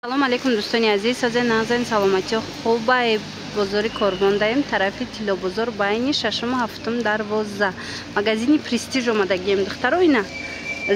سلام علیکم دوستان عزیز، از نازنین سلامتی خوبه بازار کاروان داریم طرف تیلا بازار بین ششم و هفتم دروازه مغازین پرستیژ اومدگیم دخترا اینا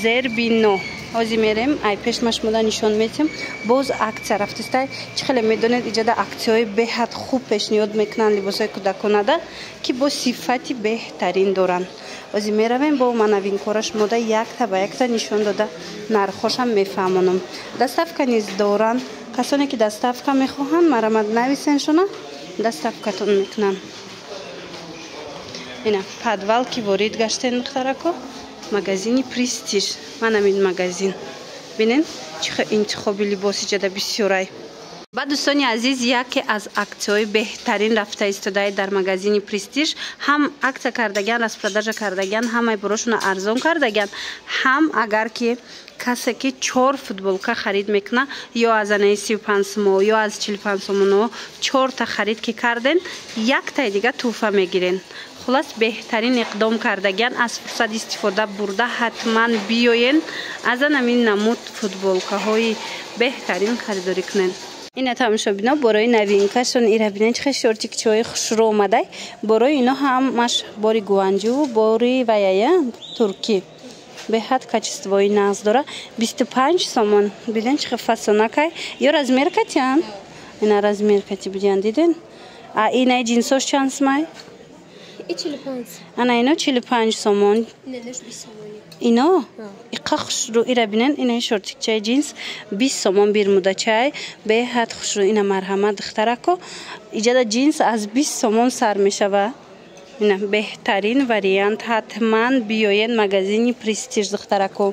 زیر بینو ازی میریم ای پیش مشمولا نشون میتیم باز اکسیا رفتسته چه خیلی میدونید ایجاد اکسیای بهت خوب پیشنهاد میکنن لباسای کودکانه ده که با صفتی بهترین دارن ازی میرویم با منوین کارش موده یک تا به یک تا نشون داده نرخوشم میفهمونم دستافکا نیز دارن کسانی که دستافکا میخواهن مرامد نویسن شونه دستافکاتون میکنن اینا پدوال که وارد گشتن دخترکو مغازین پرستیژ من همین مغازین ببینین چه انتخابی لباسی جدا بسیارای بعد دوستان عزیز یکی از اکسیای بهترین رفته ایستاده در مغازین پرستیژ هم اکس کردگان از پرداج کردگان هم براشون ارزان کردگان هم اگر که کسی که 4 فوتبالکا خرید میکنه یا از 35 سوم یا از 45 سوم 4 تا خرید که کردن یک تا دیگه تحفه میگیرن خلاص بهترین اقدام کردگان از فرصت استفاده برده حتما بیاین از همین نمود فوتبالکا های بهترین خریداری کنن اینا تماشا بینا برای نوینکشون ایرا بینن چه شورتیک چای خوش رو اومده برای اینا همش باری گوانجو باری ویایه ترکی به حد کچستوی ناز داره 25 سومن بیدن چه فسونکای یا رزمیر کتیان اینا رزمیر کتی بیدن دیدن اینا جنسوش چانس مای 45 انا اینا 45 سومن نه 20 سومنی اینا خوش رو ایرا بینن اینا شورتیک چای جنس 20 سومن bir muda چای به حد خوش رو اینا مرحمت دخترکو ایجاد جنس از 20 سومن سر میشوه اینا بهترین وریانت حتما بیاین مغازین پرستیژ دخترکو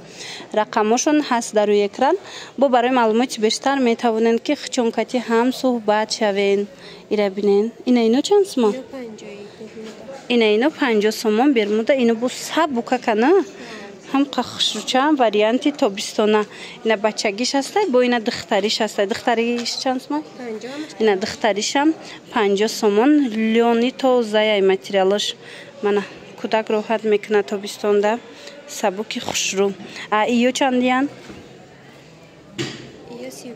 رقمشون هست در روی اکران با برای معلومات بیشتر میتوانن که خچونکتی هم صحبت شوین ایرا بینن اینا چند سومن اینا 50 سومن bir muda اینو بو سبوکا کنه هم خوشچام وریانتی تابستونه اینا بچگیش هسته با اینا دختریش هسته دختریش چند سومن 50 اینا دختریش هم 50 سومن لیونی توزای ماتریالش من کودک راحت میکنه تابستونده سبوکی خوش رو ایو چندیان ایو 35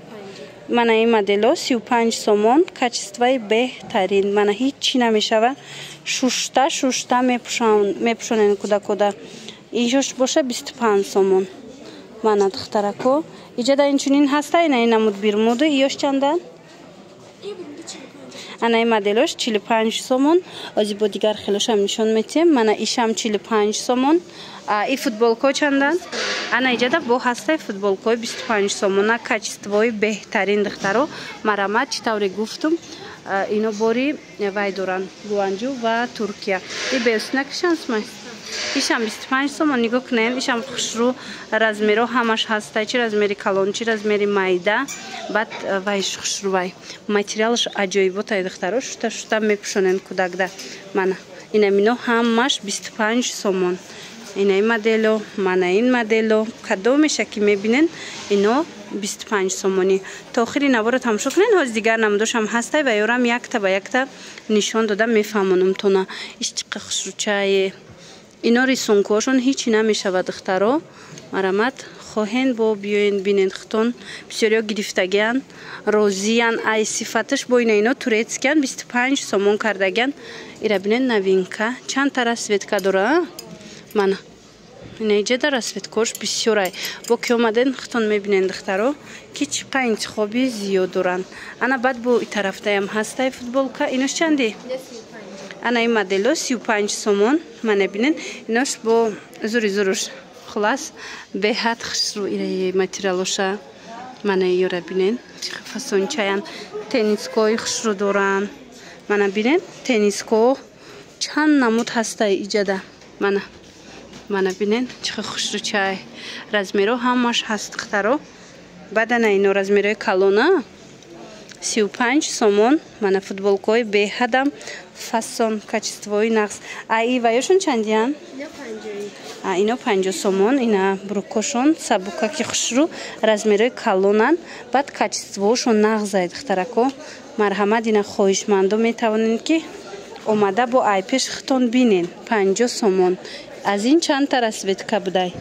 من این مدلو 35 سومن کچستوی بهترین من هیچی نمیشوه شوشتا میپوشونن کودکودا اینجاش باشه 25 سومن من دخترکو ایجاد اینچنین هسته اینا نمود بیرموده ایوش چندن انا این مدلش 45 سومن از با دیگر خیلیش هم نشون میتیم من ایشم 45 سومن ای فوتبالکو چندن انا ایجاد با هسته فوتبالکو 25 سومن کچستوی بهترین دخترو مرامت چطوری گفتم اینو باری وای دوران گوانجو و ترکیه ای بیسنک شانس ماست ایشم 25 سومن نگاه کنین ایشم خوش رو رزمیرو همش هسته چی رزمیری کلون چی رزمیری مایده بعد وایش خوش رو وای ماتریالش عجایبه تا دخترو شتا میپوشونن کودک ده من اینا مینو همش 25 سومن این مدلو من این مدلو کدومش که میبینن اینو 25 سومنی تا آخری نوار تماشا کنین هاز دیگر نمودش هم هسته و یارم یک تا به یک تا نشون دادم میفهمونم تو نه ایش چقدر خوش رو چای اینا ریسونکوشون هیچی نمیشود دخترو مرامت خواهین با بیاین بینین ختون بسیاری گرفتگیان روزیان ای صفتش با اینا توریتسکن 25 سومن کردگن ایرا بینین نوینکا چند تا رسویتکا داره من اینجا در رسویتکاش بسیاری با که اومدن ختون میبینین دخترو که چقدر انتخابی زیاد دارن انا بعد با این طرف دایم هسته فوتبالکا اینوش چندی؟ انا این مدلو 35 سومن من ببینین ایناش با زوروش خلاص به حد خوش رو ایره ماتریالوشه من یورا ببینین چه فسون چایان تنیسکوی خوش رو دارن من ببینین تنیسکو چند نمود هسته ایجاده من ببینین چه خوش رو چای رزمیرو همش هست دخترو بعد اینو رزمیرو کلونه 35 سومن من فوتبالکوی به حدم فسون کچستوی نقص ای وایشون چندیان اینا 50 سومن اینا بروکوشون سبوکا که خوش رو رزمیره کلونن بعد کچستوشون نقص دخترکو مرحمت اینا خواهشمندو میتوانین که اومده با ای پیش ختون بینین 50 سومن از این چند تا رسویتکا بودای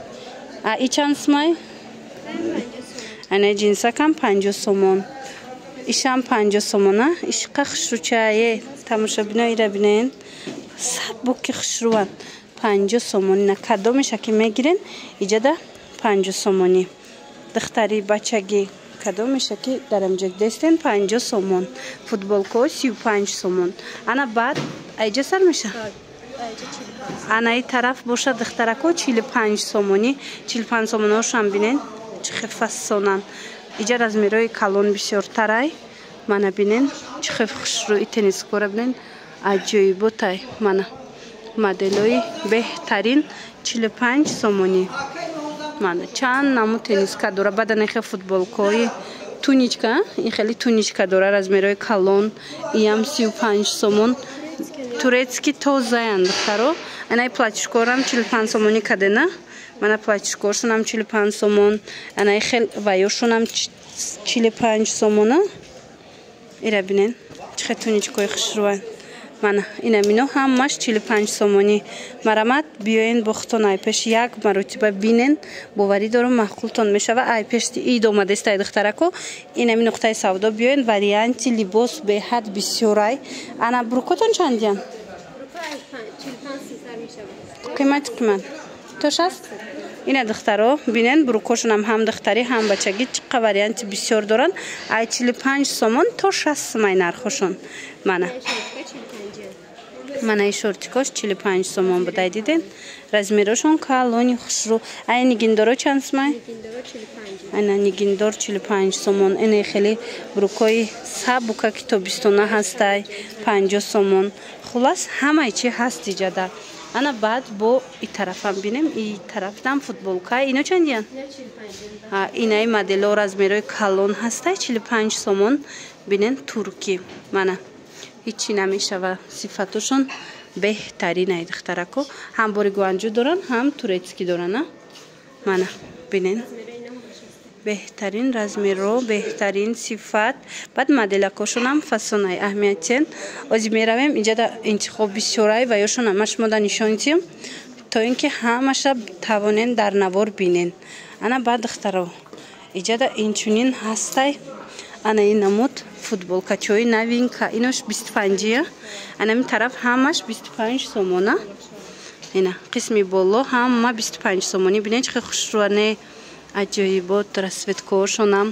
ای چند سمای ана джинсакам 50 сомон ишам 50 сомона ишқа хушручае тамошобино ира бинен сабуки хушруан 50 сомон на кадомеша ки мегирен иҷада 50 сомони духтари бачаги кадомеша ки дарамҷак дестен 50 сомон футболко 35 сомон ана баъд айҷа сар меша анаи тараф боша духтарако 45 сомони 45 сомоношам бинен чихе фасонан иҷа размерои калон бисёртарай мана бинен чихе хушрӯи теннискора бинен аҷоиботай мана моделои беҳтарин 45 сомони мана чанд наму тенниска дора баъда нехе футболкои туничка ин хеле туничка дора размерои калон иам 35 сомон турецки тозаян духтаро анаи платишкорам 45 сомони кадена мана платишкоршунам 45 сомон анаи хел ваёшунам 45 сомона ира бинен чихе туничкои хушрӯан мана инамино ҳамаш 45 сомони марамат биёен бо хутон айпеш як маротиба бинен боварӣ дорум маъқултон мешава айпешти ид омадестай духтарако инами нуқтаи савдо биёен варианти либос беҳад бисёрай ана бурукотон чандиян қимати қимат то шаст ина духтаро бинен бурукошунам ҳам духтарӣ ҳам бачагӣ чиққа варианти бисёр доранд ай 45 сомон то 60 сомай нархошон мана манаи шортикош 45 сомон будай диден размерошон калони хушрӯ ай нигиндоро чанд сомай ана нигиндор 45 сомон ине хеле бурукои сабука ки тобистона ҳастай 50 сомон хулас ҳамаи чи ҳаст иҷада ана баъд бо и тарафам бинем и тарафдам футболка ино чандиян инаи модело размерои калон ҳастай 45 сомон бинен турки мана ҳичи намешава сифатошон беҳтаринай духтарако ҳам бори гуанҷу доран ҳам турецки дорана мана бинен беҳтарин размеро беҳтарин сифат баъд моделакошонам фасонай аҳамиятен ози меравем инҷада интихоб бисёрай ва ёшон ҳамаш мода нишон дидем то ин ки ҳамаша тавонен дар навор бинен ана баъд духтаро иҷада инчунин ҳастай ана ин намуд футболкачои новинка инош 25 анами тараф ҳамаш 25 сомона ина қисми боло ҳама 25 сомони бинен чихе хушрӯане аҷоибот расветкоошонам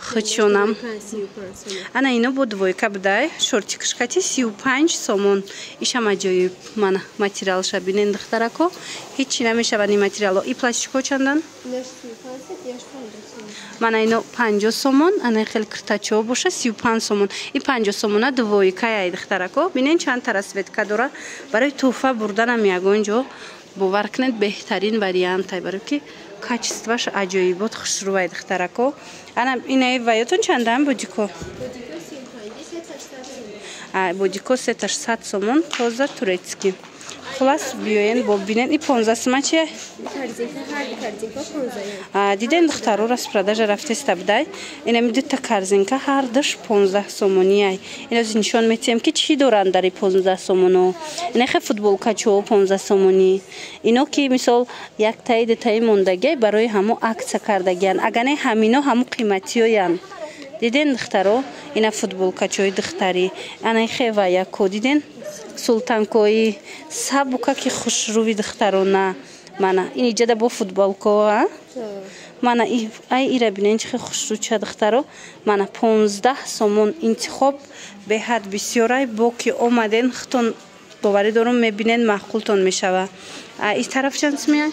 хучонам ана ино бо двойка будай шортикашкати 35 сомон ишам аҷоиб мана материалша бинен духтарако ҳичи намешавани материало и пластико чандан мана ино 50 сомон ана хел киртачо боша 35 сомон и 50 сомона двойка яй духтарако бинен чанд та расветка дора барои туҳфа бурданам ягон ҷо бовар кунед беҳтарин вариантай барои ки качестваш аҷоибот хушрӯвай духтарако ана инаи ваётон чандам бодико бодико 300 сомон тоза турецки хулас биёен бо бинен и 15 сома чи диден духтаро распродажа рафтеста будай инами дута корзинка ҳар душ 15 сомонияй инози нишон метиҳем ки чӣ доранд дари 15 сомоно инахе футболкачо 15 сомонӣ ино ки мисол яктаи дутаи мондагиай барои ҳамо акция кардагиян агане ҳамино ҳамо қиматиёянд диден духтаро ина футболкачои духтарӣ анахе ва яко диден султанкои сабука ки хушрӯви духтарона мана ин иҷада бо футболко мана ай ира бинен чихе хушрӯча духтаро мана 15 сомон интихоб беҳад бисёрай бо ки омаден хутон боварӣ дорум мебинен маъқултон мешава и тараф чанд смеяй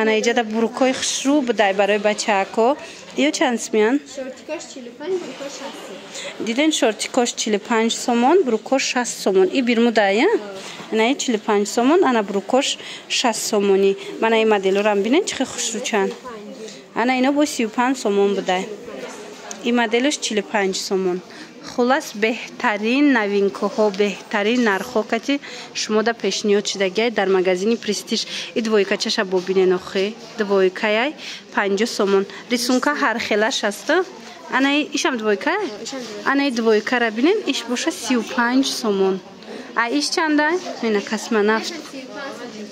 ана иҷада бурукои хушрӯ будай барои бачаако ё чанд смеян диден шортикош 45 сомон бурукош 60 сомон и бирмудая ана 45 сомон ана бурукош 60 сомони мана и моделорам бинен чихе хушрӯчан ана ино бо 35 сомон будай и моделош 45 сомон хулас беҳтарин новинкаҳо беҳтарин нархҳо кати шумода пешниҳод шудагиай дар магазини престиж и двойкачаша бобинен охе двойкаяй 50 сомон рисунка ҳархелаш аста ана ишам двойка ана двойкара бинен иш боша 35 сомон а иш чандай ина космонавт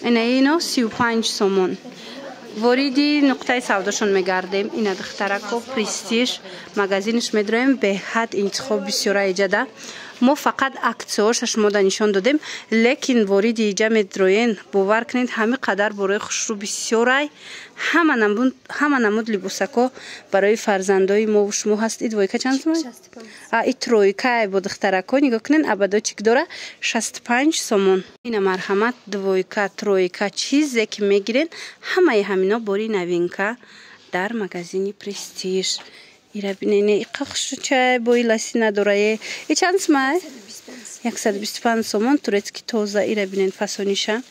ина ино 35 сомон вориди нуқтаи савдошон мегардем. Ина духтарако престиж магазинш медроем беҳад интихоб бисёра иҷада. мо фақат аксиёшаш мода нишон додем, лекин вориди иҷа медроен бовар кунед ҳами қадар борои хушрӯ бисёрай ҳама намуд либосако барои фарзандои мову шумо ҳаст. И двойка чанд сомон? И тройка бо духтарако нигоҳ кунед абадочик дора 65 сомон. Ина марҳамат двойка тройка чизе ки мегирен ҳамаи ҳамино бори новинка дар магазини престиж. Ира бинене иқа хушрӯчай бои ласи надорае. И чанд сомай? 125 сомон турецки тоза. Ира бинен фасониша.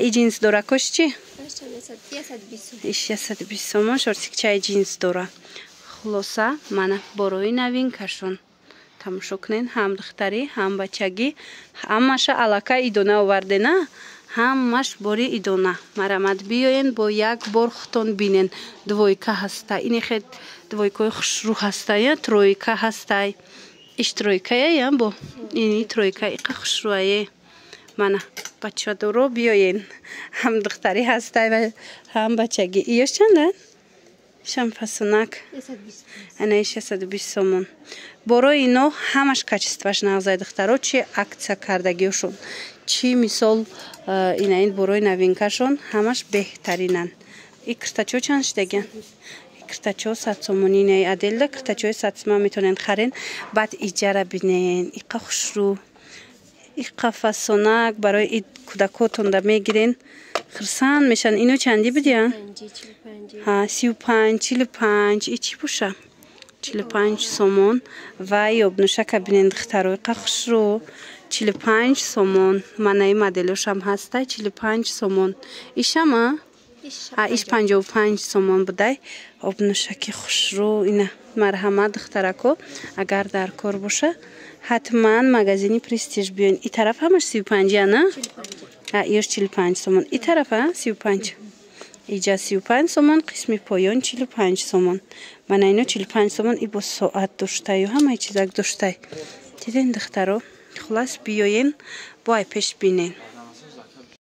И джинс дора кош чи? 120 сомон шортикчаи джинс дора. Хулоса мана борои новинкашон тамошо кунен, ҳам духтарӣ ҳам бачагӣ ҳамаша алака идона овардена, ҳамаш бори идона. Марамат биёен бо як бор хутон бинен. Двойка ҳаста, инехед двойкаи хушрӯ ҳастай, тройка ҳастай. Иш тройкая я бо ини тройка иқа хушрӯае. Мана бачадоро биёен, ҳам духтарӣ ҳастай ва ҳам бачагӣ. Иёш чандад? Шамфасунак анаи 620 сомон. Борои ино ҳамаш качестваш нағзай духтаро чи акция кардагиёшон чи мисол инаин борои новинкашон ҳамаш беҳтаринан. И киртачо чанд шидаган? Киртачо 100 сомон. Инаи аделда киртачои 100 сомон метонен харен. Баъд иҷара бинен иқа хушрӯ иқа фасонак барои кӯдакотон да мегирен хирсан мешан. Ино чанди будия? 35 45. И чи боша? 45 сомон. Вай обнушака бинен духтаро иқа хушрӯ 45 сомон. Манаи моделошам ҳастай 45 сомон. Ишама? Иш 55 сомон будай. Обнушаки хушрӯ. Ина марҳамат духтарако агар дар кор боша ҳатман магазини престиж биён. И тараф ҳамаш 35 ана? Иёш 45 сомон. И тарафа 35. Иҷа 35 сомон, қисми поён 45 сомон. Мана ино 45 сомон и бо соат доштаю ҳамаи чизак доштай. Диден духтаро? Хулас биёен бо ай пеш бинен.